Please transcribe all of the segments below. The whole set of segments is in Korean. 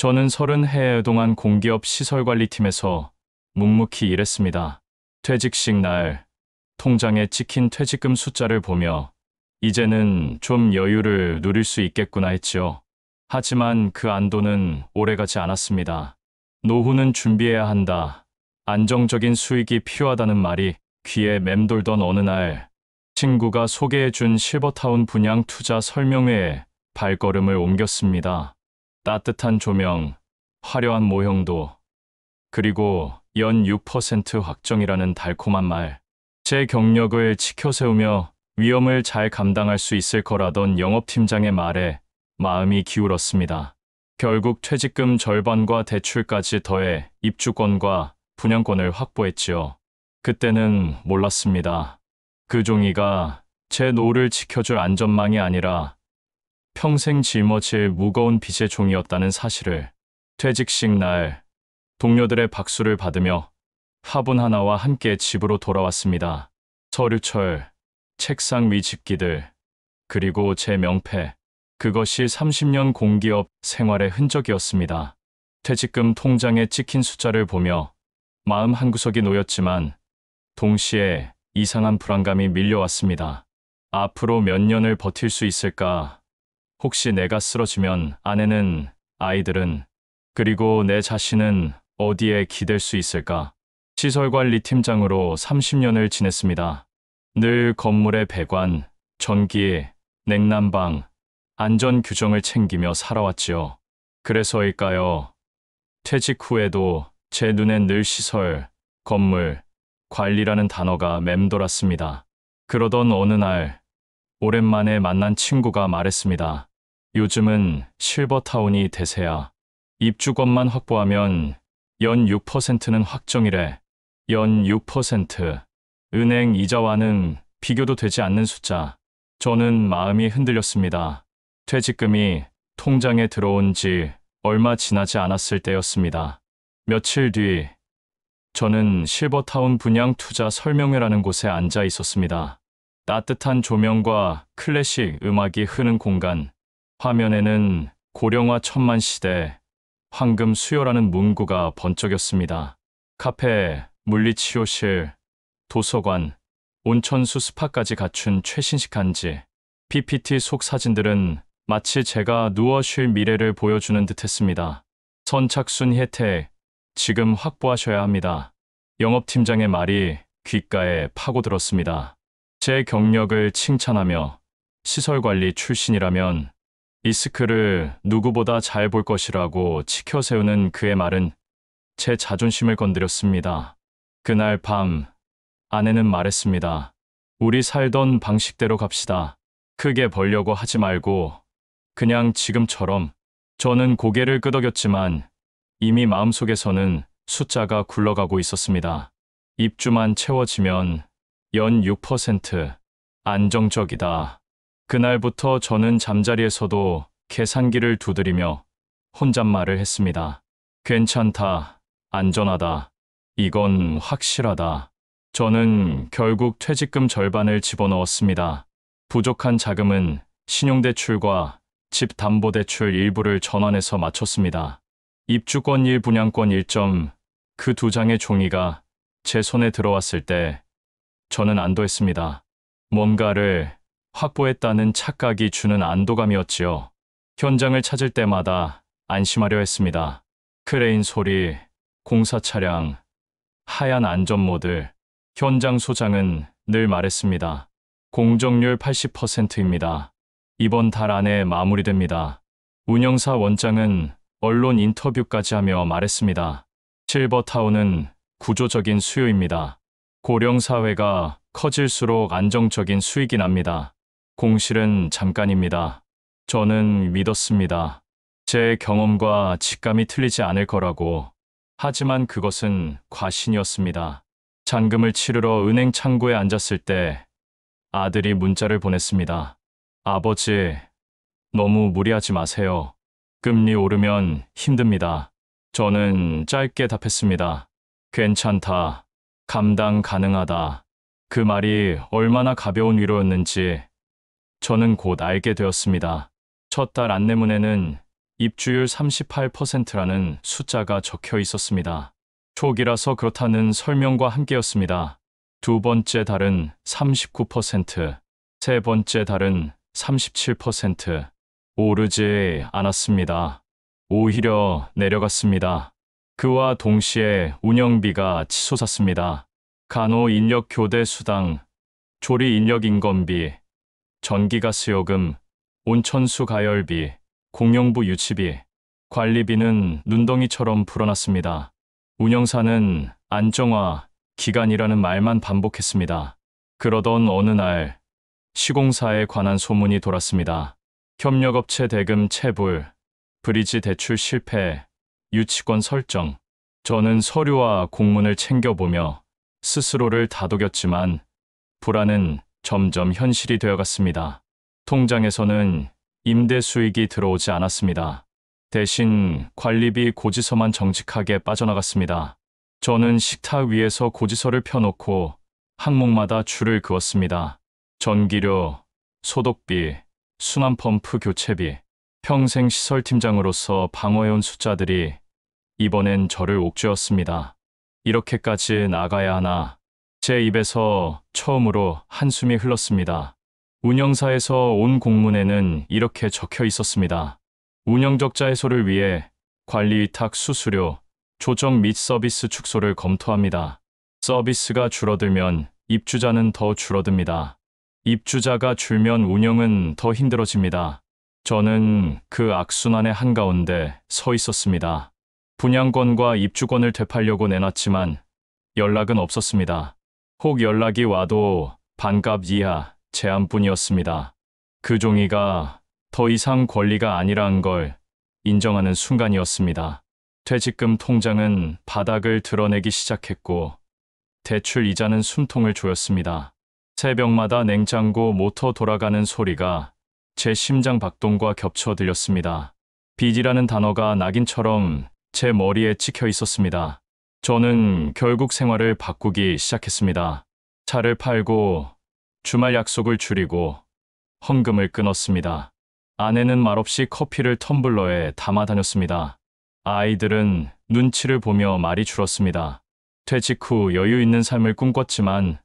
저는 30해 동안 공기업 시설관리팀에서 묵묵히 일했습니다. 퇴직식 날 통장에 찍힌 퇴직금 숫자를 보며 이제는 좀 여유를 누릴 수 있겠구나 했지요. 하지만 그 안도는 오래가지 않았습니다. 노후는 준비해야 한다. 안정적인 수익이 필요하다는 말이 귀에 맴돌던 어느 날, 친구가 소개해준 실버타운 분양 투자 설명회에 발걸음을 옮겼습니다. 따뜻한 조명, 화려한 모형도, 그리고 연 6% 확정이라는 달콤한 말. 제 경력을 치켜세우며 위험을 잘 감당할 수 있을 거라던 영업팀장의 말에 마음이 기울었습니다. 결국 퇴직금 절반과 대출까지 더해 입주권과 분양권을 확보했지요. 그때는 몰랐습니다. 그 종이가 제 노후를 지켜줄 안전망이 아니라 평생 짊어질 무거운 빚의 종이었다는 사실을. 퇴직식 날 동료들의 박수를 받으며 화분 하나와 함께 집으로 돌아왔습니다. 서류철, 책상 위 집기들, 그리고 제 명패. 그것이 30년 공기업 생활의 흔적이었습니다. 퇴직금 통장에 찍힌 숫자를 보며 마음 한구석이 놓였지만 동시에 이상한 불안감이 밀려왔습니다. 앞으로 몇 년을 버틸 수 있을까? 혹시 내가 쓰러지면 아내는, 아이들은, 그리고 내 자신은 어디에 기댈 수 있을까? 시설관리팀장으로 30년을 지냈습니다. 늘 건물의 배관, 전기, 냉난방, 안전 규정을 챙기며 살아왔지요. 그래서일까요? 퇴직 후에도 제 눈엔 늘 시설, 건물, 관리라는 단어가 맴돌았습니다. 그러던 어느 날, 오랜만에 만난 친구가 말했습니다. 요즘은 실버타운이 대세야. 입주권만 확보하면 연 6%는 확정이래. 연 6%. 은행 이자와는 비교도 되지 않는 숫자. 저는 마음이 흔들렸습니다. 퇴직금이 통장에 들어온 지 얼마 지나지 않았을 때였습니다. 며칠 뒤, 저는 실버타운 분양 투자 설명회라는 곳에 앉아 있었습니다. 따뜻한 조명과 클래식 음악이 흐르는 공간. 화면에는 고령화 천만시대, 황금 수요라는 문구가 번쩍였습니다. 카페, 물리치료실, 도서관, 온천수 스파까지 갖춘 최신식 한지. PPT 속 사진들은 마치 제가 누워 쉴 미래를 보여주는 듯했습니다. 선착순 혜택, 지금 확보하셔야 합니다. 영업팀장의 말이 귓가에 파고들었습니다. 제 경력을 칭찬하며 시설관리 출신이라면 리스크를 누구보다 잘 볼 것이라고 치켜세우는 그의 말은 제 자존심을 건드렸습니다. 그날 밤, 아내는 말했습니다. 우리 살던 방식대로 갑시다. 크게 벌려고 하지 말고 그냥 지금처럼. 저는 고개를 끄덕였지만 이미 마음속에서는 숫자가 굴러가고 있었습니다. 입주만 채워지면 연 6%. 안정적이다. 그날부터 저는 잠자리에서도 계산기를 두드리며 혼잣말을 했습니다. 괜찮다. 안전하다. 이건 확실하다. 저는 결국 퇴직금 절반을 집어넣었습니다. 부족한 자금은 신용대출과 집담보대출 일부를 전환해서 맞췄습니다. 입주권 1, 분양권 1점, 그 두 장의 종이가 제 손에 들어왔을 때 저는 안도했습니다. 뭔가를 확보했다는 착각이 주는 안도감이었지요. 현장을 찾을 때마다 안심하려 했습니다. 크레인 소리, 공사 차량, 하얀 안전모들. 현장 소장은 늘 말했습니다. 공정률 80%입니다. 이번 달 안에 마무리됩니다. 운영사 원장은 언론 인터뷰까지 하며 말했습니다. 실버타운은 구조적인 수요입니다. 고령사회가 커질수록 안정적인 수익이 납니다. 공실은 잠깐입니다. 저는 믿었습니다. 제 경험과 직감이 틀리지 않을 거라고. 하지만 그것은 과신이었습니다. 잔금을 치르러 은행 창구에 앉았을 때 아들이 문자를 보냈습니다. 아버지, 너무 무리하지 마세요. 금리 오르면 힘듭니다. 저는 짧게 답했습니다. 괜찮다. 감당 가능하다. 그 말이 얼마나 가벼운 위로였는지 저는 곧 알게 되었습니다. 첫 달 안내문에는 입주율 38%라는 숫자가 적혀 있었습니다. 초기라서 그렇다는 설명과 함께였습니다. 두 번째 달은 39%, 세 번째 달은 37%. 오르지 않았습니다. 오히려 내려갔습니다. 그와 동시에 운영비가 치솟았습니다. 간호 인력 교대 수당, 조리 인력 인건비, 전기가스요금, 온천수 가열비, 공용부 유치비, 관리비는 눈덩이처럼 불어났습니다. 운영사는 안정화 기간이라는 말만 반복했습니다. 그러던 어느 날 시공사에 관한 소문이 돌았습니다. 협력업체 대금 체불, 브리지 대출 실패, 유치권 설정. 저는 서류와 공문을 챙겨보며 스스로를 다독였지만 불안은 점점 현실이 되어갔습니다. 통장에서는 임대 수익이 들어오지 않았습니다. 대신 관리비 고지서만 정직하게 빠져나갔습니다. 저는 식탁 위에서 고지서를 펴놓고 항목마다 줄을 그었습니다. 전기료, 소독비, 순환펌프 교체비. 평생 시설팀장으로서 방어해온 숫자들이 이번엔 저를 옥죄었습니다. 이렇게까지 나가야 하나. 제 입에서 처음으로 한숨이 흘렀습니다. 운영사에서 온 공문에는 이렇게 적혀 있었습니다. 운영적자 해소를 위해 관리위탁 수수료, 조정 및 서비스 축소를 검토합니다. 서비스가 줄어들면 입주자는 더 줄어듭니다. 입주자가 줄면 운영은 더 힘들어집니다. 저는 그 악순환의 한가운데 서 있었습니다. 분양권과 입주권을 되팔려고 내놨지만 연락은 없었습니다. 혹 연락이 와도 반값 이하 제한뿐이었습니다. 그 종이가 더 이상 권리가 아니라는 걸 인정하는 순간이었습니다. 퇴직금 통장은 바닥을 드러내기 시작했고 대출 이자는 숨통을 조였습니다. 새벽마다 냉장고 모터 돌아가는 소리가 제 심장 박동과 겹쳐 들렸습니다. 빚이라는 단어가 낙인처럼 제 머리에 찍혀 있었습니다. 저는 결국 생활을 바꾸기 시작했습니다. 차를 팔고 주말 약속을 줄이고 헌금을 끊었습니다. 아내는 말없이 커피를 텀블러에 담아 다녔습니다. 아이들은 눈치를 보며 말이 줄었습니다. 퇴직 후 여유 있는 삶을 꿈꿨지만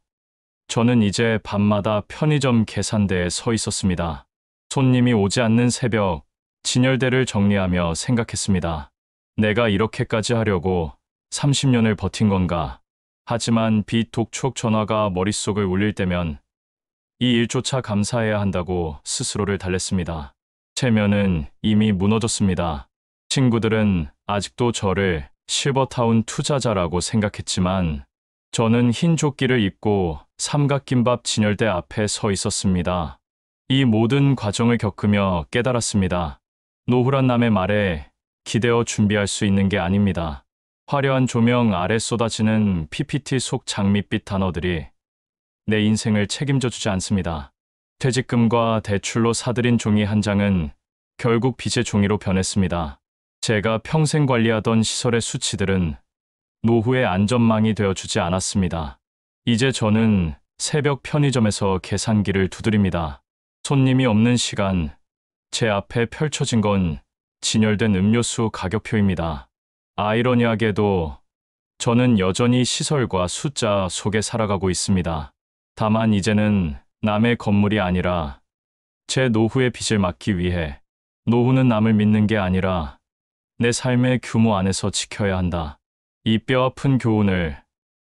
저는 이제 밤마다 편의점 계산대에 서 있었습니다. 손님이 오지 않는 새벽, 진열대를 정리하며 생각했습니다. 내가 이렇게까지 하려고 30년을 버틴 건가? 하지만 빚 독촉 전화가 머릿속을 울릴 때면 이 일조차 감사해야 한다고 스스로를 달랬습니다. 체면은 이미 무너졌습니다. 친구들은 아직도 저를 실버타운 투자자라고 생각했지만 저는 흰 조끼를 입고 삼각김밥 진열대 앞에 서 있었습니다. 이 모든 과정을 겪으며 깨달았습니다. 노후란 남의 말에 기대어 준비할 수 있는 게 아닙니다. 화려한 조명 아래 쏟아지는 PPT 속 장밋빛 단어들이 내 인생을 책임져 주지 않습니다. 퇴직금과 대출로 사들인 종이 한 장은 결국 빚의 종이로 변했습니다. 제가 평생 관리하던 시설의 수치들은 노후의 안전망이 되어주지 않았습니다. 이제 저는 새벽 편의점에서 계산기를 두드립니다. 손님이 없는 시간, 제 앞에 펼쳐진 건 진열된 음료수 가격표입니다. 아이러니하게도 저는 여전히 시설과 숫자 속에 살아가고 있습니다. 다만 이제는 남의 건물이 아니라 제 노후의 빚을 막기 위해 노후는 남을 믿는 게 아니라 내 삶의 규모 안에서 지켜야 한다. 이 뼈아픈 교훈을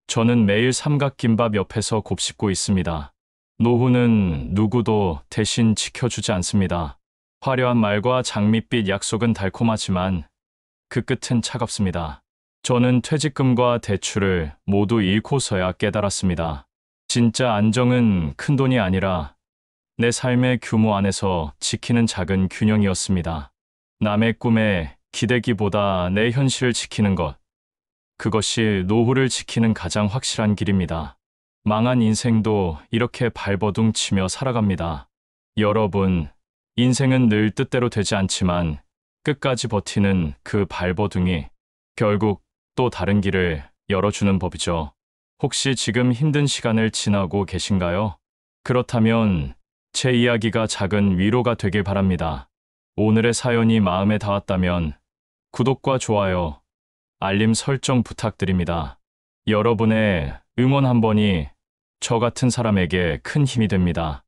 저는 매일 삼각김밥 옆에서 곱씹고 있습니다. 노후는 누구도 대신 지켜주지 않습니다. 화려한 말과 장밋빛 약속은 달콤하지만 그 끝은 차갑습니다. 저는 퇴직금과 대출을 모두 잃고서야 깨달았습니다. 진짜 안정은 큰돈이 아니라 내 삶의 규모 안에서 지키는 작은 균형이었습니다. 남의 꿈에 기대기보다 내 현실을 지키는 것, 그것이 노후를 지키는 가장 확실한 길입니다. 망한 인생도 이렇게 발버둥 치며 살아갑니다. 여러분, 인생은 늘 뜻대로 되지 않지만 끝까지 버티는 그 발버둥이 결국 또 다른 길을 열어주는 법이죠. 혹시 지금 힘든 시간을 지나고 계신가요? 그렇다면 제 이야기가 작은 위로가 되길 바랍니다. 오늘의 사연이 마음에 닿았다면 구독과 좋아요, 알림 설정 부탁드립니다. 여러분의 응원 한 번이 저 같은 사람에게 큰 힘이 됩니다.